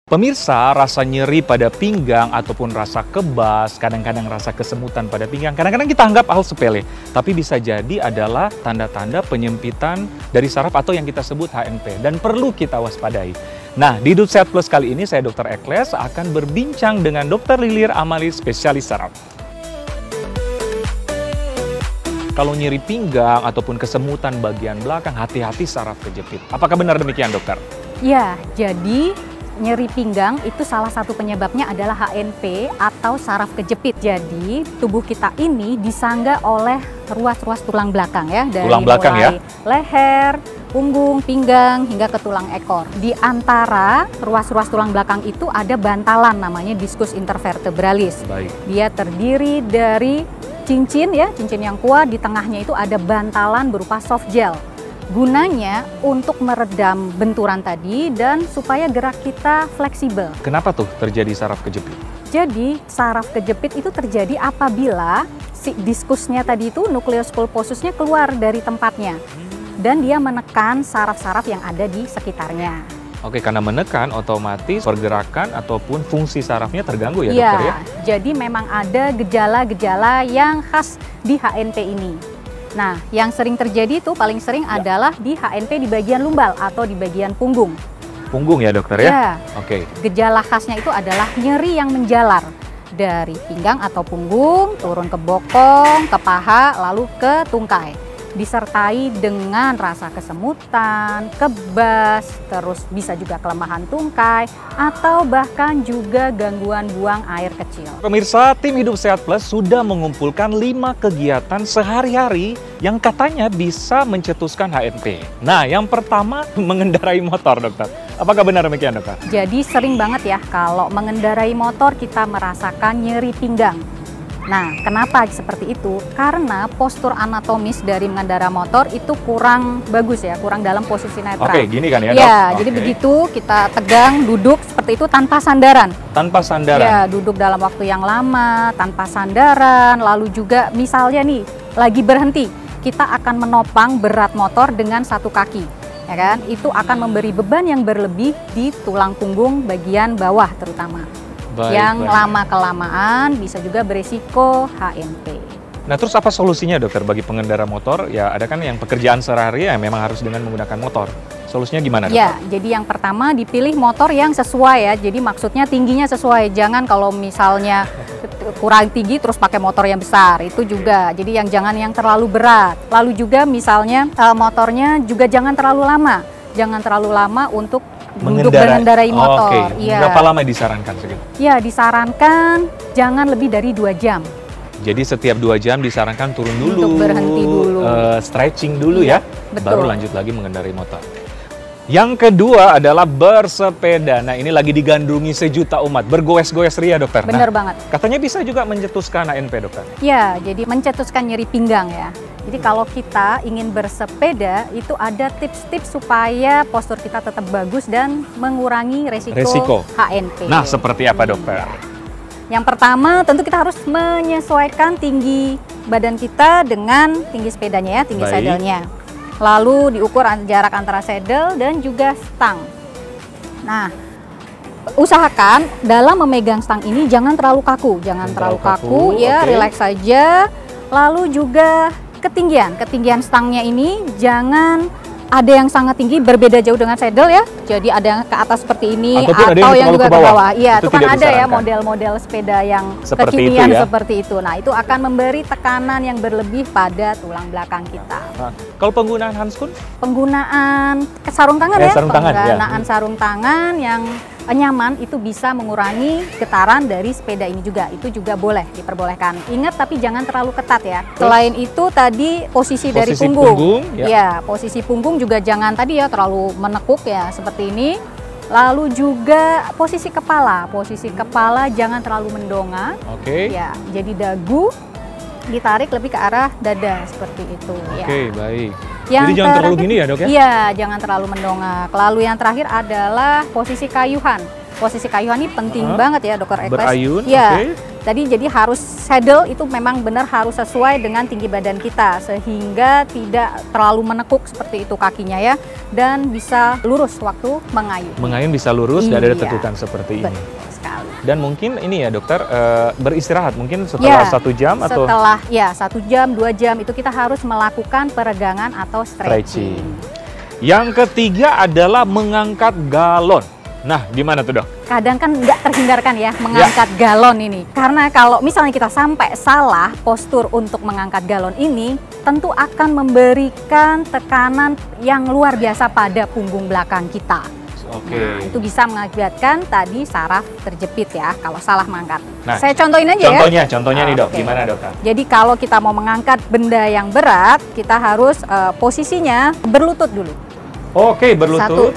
Pemirsa, rasa nyeri pada pinggang ataupun rasa kebas, kadang-kadang rasa kesemutan pada pinggang, kadang-kadang kita anggap hal sepele, tapi bisa jadi adalah tanda-tanda penyempitan dari saraf atau yang kita sebut HNP dan perlu kita waspadai. Nah, di Hidup Sehat Plus kali ini saya Dr. Ekles akan berbincang dengan Dr. Lilir Amali, spesialis saraf. Kalau nyeri pinggang ataupun kesemutan bagian belakang, hati-hati saraf kejepit. Apakah benar demikian, dokter? Ya, jadi nyeri pinggang itu salah satu penyebabnya adalah HNP atau saraf kejepit. Jadi tubuh kita ini disangga oleh ruas-ruas tulang belakang ya, dari tulang belakang mulai leher, punggung, pinggang hingga ke tulang ekor. Di antara ruas-ruas tulang belakang itu ada bantalan namanya diskus intervertebralis. Baik. Dia terdiri dari cincin ya, cincin yang kuat, di tengahnya itu ada bantalan berupa soft gel. Gunanya untuk meredam benturan tadi dan supaya gerak kita fleksibel. Kenapa tuh terjadi saraf kejepit? Jadi saraf kejepit itu terjadi apabila si diskusnya tadi itu, nukleus pulposusnya keluar dari tempatnya. Dan dia menekan saraf-saraf yang ada di sekitarnya. Oke, karena menekan otomatis pergerakan ataupun fungsi sarafnya terganggu ya, Iya, dokter ya? Jadi memang ada gejala-gejala yang khas di HNP ini. Nah, yang sering terjadi itu paling sering adalah di HNP di bagian lumbal atau di bagian punggung. Punggung ya, dokter ya? Ya. Oke. Gejala khasnya itu adalah nyeri yang menjalar dari pinggang atau punggung, turun ke bokong, ke paha, lalu ke tungkai. Disertai dengan rasa kesemutan, kebas, terus bisa juga kelemahan tungkai, atau bahkan juga gangguan buang air kecil. Pemirsa, tim Hidup Sehat Plus sudah mengumpulkan 5 kegiatan sehari-hari yang katanya bisa mencetuskan HNP. Nah, yang pertama mengendarai motor, dokter. Apakah benar demikian, dokter? Jadi sering banget ya kalau mengendarai motor kita merasakan nyeri pinggang. Nah, kenapa seperti itu? Karena postur anatomis dari mengendara motor itu kurang bagus ya, kurang dalam posisi netral. Oke, gini kan ya, dok? Ya, jadi begitu kita tegang, duduk seperti itu tanpa sandaran. Tanpa sandaran? Ya, duduk dalam waktu yang lama, tanpa sandaran, lalu juga misalnya nih, lagi berhenti, kita akan menopang berat motor dengan satu kaki. Ya kan? Itu akan memberi beban yang berlebih di tulang punggung bagian bawah terutama. Yang lama-kelamaan bisa juga beresiko HNP. Nah, terus apa solusinya, dokter, bagi pengendara motor? Ya, ada kan yang pekerjaan sehari-hari ya memang harus dengan menggunakan motor. Solusinya gimana, dokter? Ya, jadi yang pertama dipilih motor yang sesuai ya. Jadi maksudnya tingginya sesuai. Jangan kalau misalnya kurang tinggi terus pakai motor yang besar. Itu juga. Jadi jangan yang terlalu berat. Lalu juga misalnya motornya juga jangan terlalu lama. Jangan terlalu lama untuk mengendarai motor. Oke. Ya. Berapa lama disarankan segitu? Ya, disarankan jangan lebih dari 2 jam. Jadi setiap 2 jam disarankan turun dulu, untuk berhenti dulu, stretching dulu ya, betul. Baru lanjut lagi mengendarai motor. Yang kedua adalah bersepeda. Nah, ini lagi digandrungi sejuta umat, bergoes-goes ria, dokter. Bener banget. Katanya bisa juga mencetuskan HNP, dokter. Ya, jadi mencetuskan nyeri pinggang ya. Jadi kalau kita ingin bersepeda, itu ada tips-tips supaya postur kita tetap bagus dan mengurangi resiko HNP. Nah, seperti apa, dokter? Yang pertama, tentu kita harus menyesuaikan tinggi badan kita dengan tinggi sepedanya ya, tinggi sadelnya. Lalu diukur jarak antara saddle dan juga stang. Nah, usahakan dalam memegang stang ini jangan terlalu kaku, terlalu kaku ya, relax saja. Lalu juga ketinggian stangnya ini jangan ada yang sangat tinggi berbeda jauh dengan saddle ya. Jadi ada yang ke atas seperti ini atau yang juga ke bawah. Iya, itu kan ada ya model-model sepeda yang kekinian seperti itu. Nah, itu akan memberi tekanan yang berlebih pada tulang belakang kita. Nah, kalau penggunaan handskun? Penggunaan sarung tangan ya. Penggunaan sarung tangan yang nyaman itu bisa mengurangi getaran dari sepeda ini juga. Itu juga boleh diperbolehkan. Ingat tapi jangan terlalu ketat ya. Selain itu tadi posisi dari punggung. Ya, posisi punggung juga jangan tadi ya terlalu menekuk ya seperti ini. Lalu juga posisi kepala. Posisi kepala jangan terlalu mendongak. Oke. Ya, jadi dagu ditarik lebih ke arah dada seperti itu. Oke, baik. Jadi jangan terlalu gini ya, dok ya? Iya, jangan terlalu mendongak. Lalu yang terakhir adalah posisi kayuhan. Posisi kayuhan ini penting banget ya, dokter Ekles. Berayun, ya. Tadi jadi harus saddle itu memang benar harus sesuai dengan tinggi badan kita sehingga tidak terlalu menekuk seperti itu kakinya ya, dan bisa lurus waktu mengayun. Mengayun bisa lurus dan ada Iya. tekukan seperti ini. Betul sekali. Dan mungkin ini ya dokter, beristirahat mungkin setelah 1 jam atau setelah 1 jam 2 jam itu kita harus melakukan peregangan atau stretching. Yang ketiga adalah mengangkat galon. Nah, gimana tuh dok? Kadang kan nggak terhindarkan ya mengangkat galon ini. Karena kalau misalnya kita sampai salah postur untuk mengangkat galon ini, tentu akan memberikan tekanan yang luar biasa pada punggung belakang kita. Oke. Nah, itu bisa mengakibatkan tadi saraf terjepit ya kalau salah mengangkat. Nah, saya contohin aja Contohnya nih dok, Oke. gimana dokter? Jadi kalau kita mau mengangkat benda yang berat, kita harus posisinya berlutut dulu. Oke, berlutut.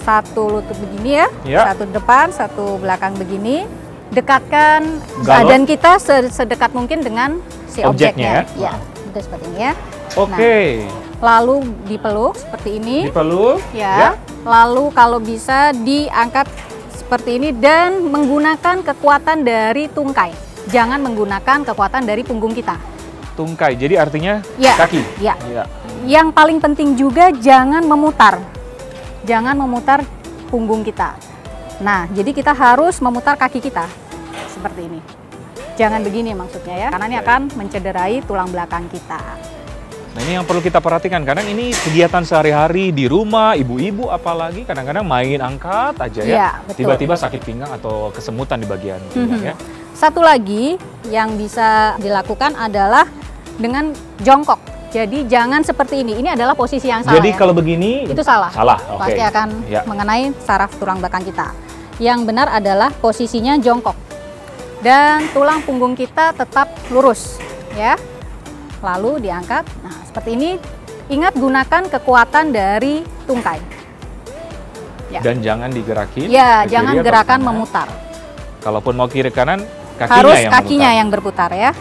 Satu lutut begini ya, Ya. satu depan, satu belakang begini. Dekatkan Galon. badan kita sedekat mungkin dengan si Objeknya objeknya. Ya, itu seperti ini ya. Oke. Lalu dipeluk seperti ini. Dipeluk. Ya. Lalu kalau bisa diangkat seperti ini dan menggunakan kekuatan dari tungkai. Jangan menggunakan kekuatan dari punggung kita. Tungkai. Jadi artinya Ya. kaki. Ya. Ya. Yang paling penting juga jangan memutar. Jangan memutar punggung kita. Nah, jadi kita harus memutar kaki kita seperti ini. Jangan begini maksudnya ya, karena ini akan mencederai tulang belakang kita. Nah, ini yang perlu kita perhatikan karena ini kegiatan sehari-hari di rumah, ibu-ibu apalagi kadang-kadang main angkat aja ya. Iya, betul. Tiba-tiba sakit pinggang atau kesemutan di bagian pinggang ya. Satu lagi yang bisa dilakukan adalah dengan jongkok. Jadi jangan seperti ini. Ini adalah posisi yang salah. Jadi ya. kalau begini Itu salah. Salah, oke. Pasti akan Ya. mengenai saraf tulang belakang kita. Yang benar adalah posisinya jongkok. Dan tulang punggung kita tetap lurus, ya. Lalu diangkat. Nah, seperti ini. Ingat gunakan kekuatan dari tungkai. Ya. Dan jangan digerakin. Ya, ke kiri jangan atau gerakan kanan. memutar. Kalaupun mau kiri kanan, kakinya Harus yang kakinya memutar. yang berputar ya.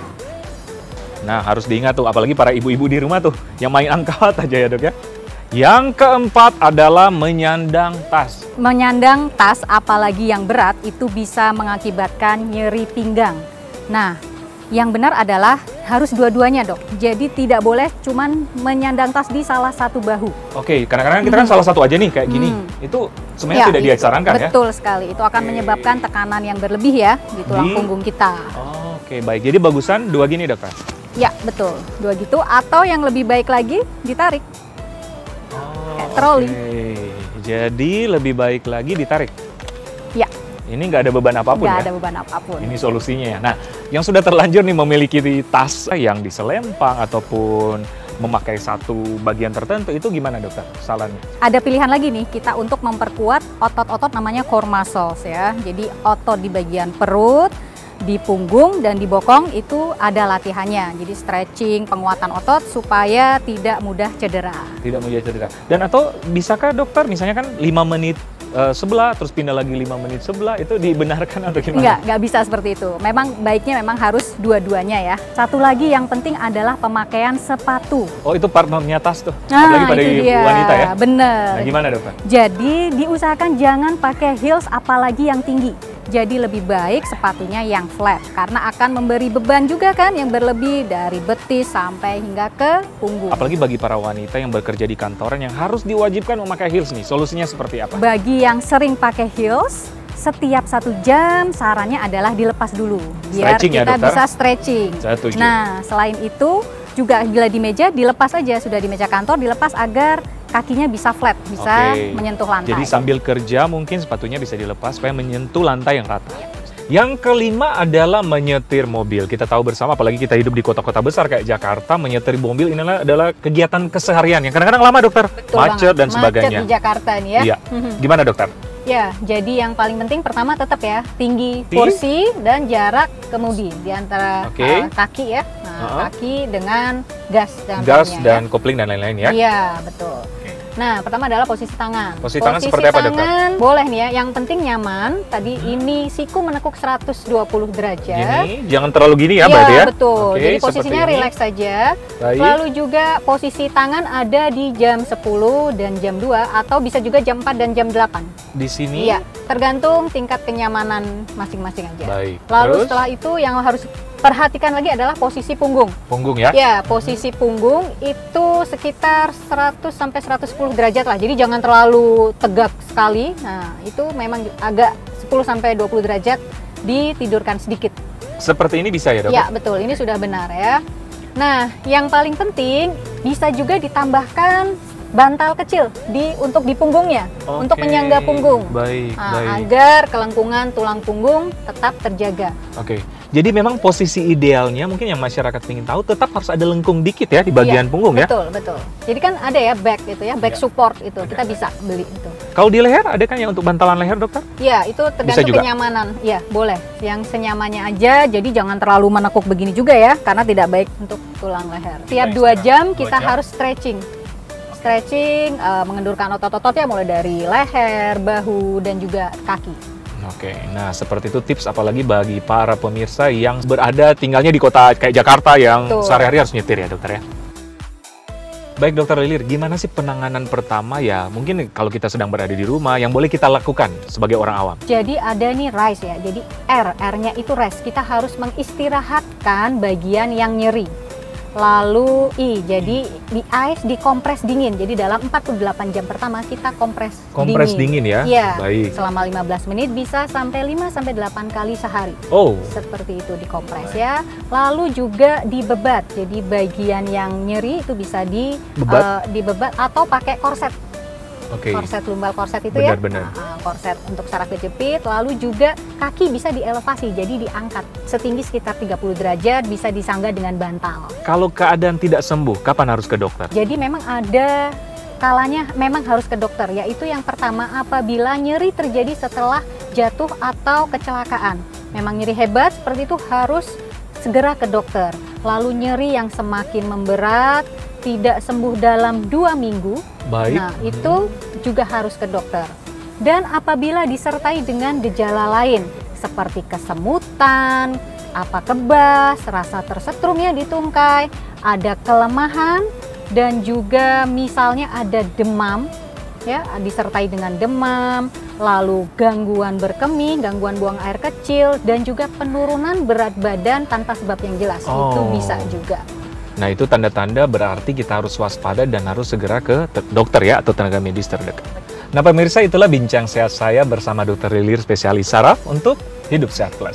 Nah, harus diingat tuh, apalagi para ibu-ibu di rumah tuh, yang main angkat aja ya dok ya. Yang keempat adalah menyandang tas. Menyandang tas apalagi yang berat itu bisa mengakibatkan nyeri pinggang. Nah, yang benar adalah harus dua-duanya dok. Jadi tidak boleh cuman menyandang tas di salah satu bahu. Oke, kadang-kadang kita kan salah satu aja nih kayak gini. Itu sebenarnya tidak itu disarankan ya. Betul sekali. Itu akan menyebabkan tekanan yang berlebih ya di tulang punggung kita. Oke, baik. Jadi bagusan dua gini dokter. Ya, betul. Dua gitu atau yang lebih baik lagi ditarik. Kayak troli. Oke. Jadi lebih baik lagi ditarik. Ya, Ini nggak ada beban apapun nggak ya. ada beban apapun. Ini solusinya ya. Nah, yang sudah terlanjur nih memiliki tas yang diselempang ataupun memakai satu bagian tertentu, itu gimana dokter sarannya? Ada pilihan lagi nih kita untuk memperkuat otot-otot namanya core muscles ya. Jadi otot di bagian perut, di punggung dan di bokong itu ada latihannya. Jadi stretching, penguatan otot supaya tidak mudah cedera. Tidak mudah cedera. Dan atau bisakah dokter misalnya kan 5 menit sebelah terus pindah lagi 5 menit sebelah, itu dibenarkan atau gimana? Nggak bisa seperti itu. Memang baiknya memang harus dua-duanya ya. Satu lagi yang penting adalah pemakaian sepatu. Oh, itu partnernya tas tuh. Nah, Apalagi pada itu dia. wanita ya. Bener. Nah, gimana dokter? Jadi diusahakan jangan pakai heels apalagi yang tinggi. Jadi lebih baik sepatunya yang flat karena akan memberi beban juga kan yang berlebih dari betis sampai hingga ke punggung. Apalagi bagi para wanita yang bekerja di kantoran yang harus diwajibkan memakai heels nih, solusinya seperti apa? Bagi yang sering pakai heels, setiap 1 jam sarannya adalah dilepas dulu biar Stretching ya, kita dokter? bisa stretching. Saya setuju. Nah, selain itu juga bila di meja dilepas aja, sudah di meja kantor dilepas agar kakinya bisa flat, bisa Oke. menyentuh lantai. Jadi sambil kerja mungkin sepatunya bisa dilepas supaya menyentuh lantai yang rata. Yang kelima adalah menyetir mobil. Kita tahu bersama, apalagi kita hidup di kota-kota besar kayak Jakarta, menyetir mobil ini adalah kegiatan keseharian yang kadang-kadang lama dokter, Betul macet banget. dan sebagainya. Macet di Jakarta nih ya. Iya. Gimana dokter? Ya, jadi yang paling penting pertama tetap ya tinggi kursi dan jarak kemudi di antara Oke. kaki ya. Nah, kaki dengan gas dan Gas remnya, dan kopling dan lain-lain ya. Iya, betul. Nah, pertama adalah posisi tangan. Posisi tangan seperti apa, dokter? tangan boleh nih ya, yang penting nyaman. Tadi ini siku menekuk 120 derajat. Gini, jangan terlalu gini ya, Iya, berarti ya? betul. Oke, Jadi seperti posisinya ini. rileks saja. Baik. Lalu juga posisi tangan ada di jam 10 dan jam 2 atau bisa juga jam 4 dan jam 8. Di sini. Iya, tergantung tingkat kenyamanan masing-masing aja. Baik. Lalu Terus? setelah itu yang harus perhatikan lagi adalah posisi punggung. Punggung ya? Ya, posisi punggung itu sekitar 100 sampai 110 derajat lah. Jadi jangan terlalu tegak sekali. Nah, itu memang agak 10 sampai 20 derajat ditidurkan sedikit. Seperti ini bisa ya, dok? Ya, betul. Ini sudah benar ya. Nah, yang paling penting bisa juga ditambahkan bantal kecil untuk di punggungnya, untuk Oke, menyangga punggung. Baik, Nah, baik. agar kelengkungan tulang punggung tetap terjaga. Oke. Jadi memang posisi idealnya mungkin yang masyarakat ingin tahu tetap harus ada lengkung dikit ya di bagian Iya, punggung ya. Betul, betul. Jadi kan ada ya back itu ya, back Iya. support itu. Kita bisa beli itu. Kalau di leher ada kan yang untuk bantalan leher, dokter? Ya, itu tergantung juga? kenyamanan. Ya, boleh. Yang senyamannya aja. Jadi jangan terlalu menekuk begini juga ya, karena tidak baik untuk tulang leher. Tiap 2 jam kita harus stretching. Stretching, mengendurkan otot-ototnya mulai dari leher, bahu, dan juga kaki. Oke, nah seperti itu tips apalagi bagi para pemirsa yang berada tinggalnya di kota kayak Jakarta yang Betul. sehari-hari harus nyetir ya, dokter ya. Baik, dokter Lilir, gimana sih penanganan pertama ya? Mungkin kalau kita sedang berada di rumah yang boleh kita lakukan sebagai orang awam. Jadi ada nih rest ya. Jadi R-nya itu rest. Kita harus mengistirahatkan bagian yang nyeri. Lalu jadi di ice, dikompres dingin. Jadi dalam 48 jam pertama kita kompres Kompres dingin ya? Iya. Baik. Selama 15 menit bisa sampai 5 sampai 8 kali sehari. Oh, Seperti itu dikompres ya. Lalu juga dibebat. Jadi bagian yang nyeri itu bisa dibebat atau pakai korset. oke. Korset lumbal korset itu Benar-benar. ya. Korset untuk saraf kejepit. Lalu juga kaki bisa dielevasi, jadi diangkat setinggi sekitar 30 derajat, bisa disangga dengan bantal. Kalau keadaan tidak sembuh, kapan harus ke dokter? Jadi memang ada kalanya memang harus ke dokter, yaitu yang pertama apabila nyeri terjadi setelah jatuh atau kecelakaan. Memang nyeri hebat seperti itu harus segera ke dokter. Lalu nyeri yang semakin memberat, tidak sembuh dalam 2 minggu, Baik. nah itu juga harus ke dokter. Dan apabila disertai dengan gejala lain seperti kesemutan, kebas, rasa tersetrum ya di tungkai, ada kelemahan, dan juga misalnya ada demam, ya disertai dengan demam, lalu gangguan berkemih, gangguan buang air kecil, dan juga penurunan berat badan tanpa sebab yang jelas, itu bisa juga. Nah, itu tanda-tanda berarti kita harus waspada dan harus segera ke dokter ya, atau tenaga medis terdekat. Nah, pemirsa, itulah bincang sehat saya bersama Dr. Lilir, spesialis saraf untuk Hidup Sehat Plus.